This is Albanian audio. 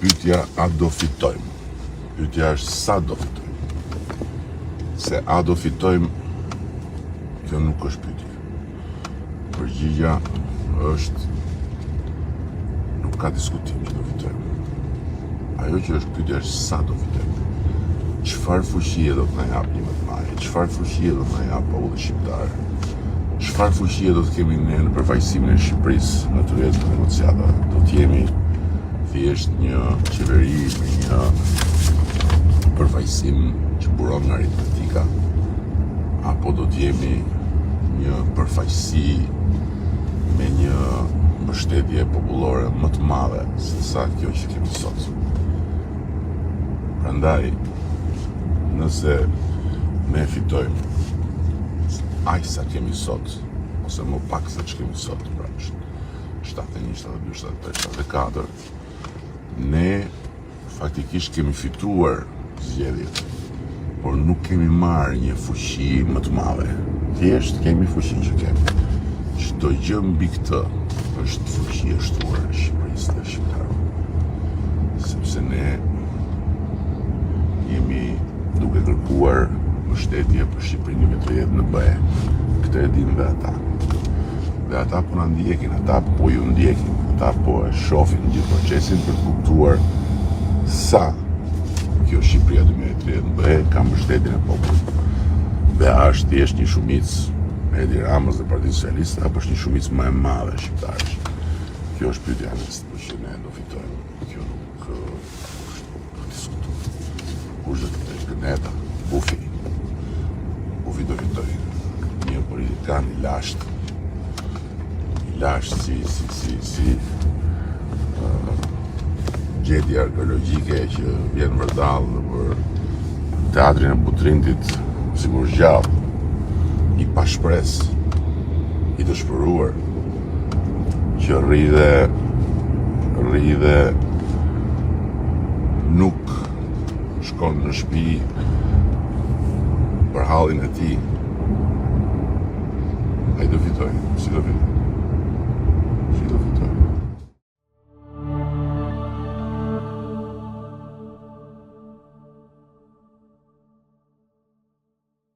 pyetja a do fitojmë. Pyetja është sa do fitojmë. Se a do fitojmë, kjo nuk është pyetje. Përgjigja është nuk ka diskutim që do fitojmë. Ajo që është pyetja është sa do fitojmë. Çfarë fuqie do të na jap një mëtmaje? Çfarë fuqie do të na jap populli shqiptar? Çfarë fuqie do të kemi ne në përfaqësimin e Shqipërisë në të rrjetet e negociatave? Do të jemi thjesht një qeveri me një përfaqësim që buron nga aritmetika, apo do të jemi një përfaqësi me një mbështetje popullore më të madhe se sa kjo që kemi sot. Prandaj, nëse ne fitojmë aq sa kemi sot, ose më pak se që kemi sot, pra 71, 72, 73, 74, ne faktikisht kemi fituar zgjedhjet, por nuk kemi marrë një fuqi më të madhe. Thjesht kemi fuqinë që kemi. Çdo gjë mbi këtë është fuqi e shtuar e Shqipërisë dhe shqiptarëve. Sepse ne jemi duke kërkuar mbështetje për Shqipërinë që të jetë në BE. Këtë e dinë dhe ata. Dhe ata po na ndjekin, ata po ju ndjekin, ata po e shohin gjithë procesin për të kuptuar sa kjo Shqipëria 2030 në BE ka mbështetjen e popullit. Dhe a është thjesht një shumicë e Edi Ramës dhe Partisë Socialiste, apo është një shumicë më e madhe shqiptarësh? Kjo është pyetja që ne do fitojmë. Kjo nuk diskutohet. Kush do të fitojë? Gëneta, Bufi. Bufi do fitojë. Një politikan i lashtë. I lashtë si gjetje arkeologjike që vjen vërdallë për teatrin e Butrindit, sigur gjallë, i pashpres, i dëshpëruar, që rri dhe nuk shkon në shtëpi për hallin e tij. Ai do fitojë, si do fitojë?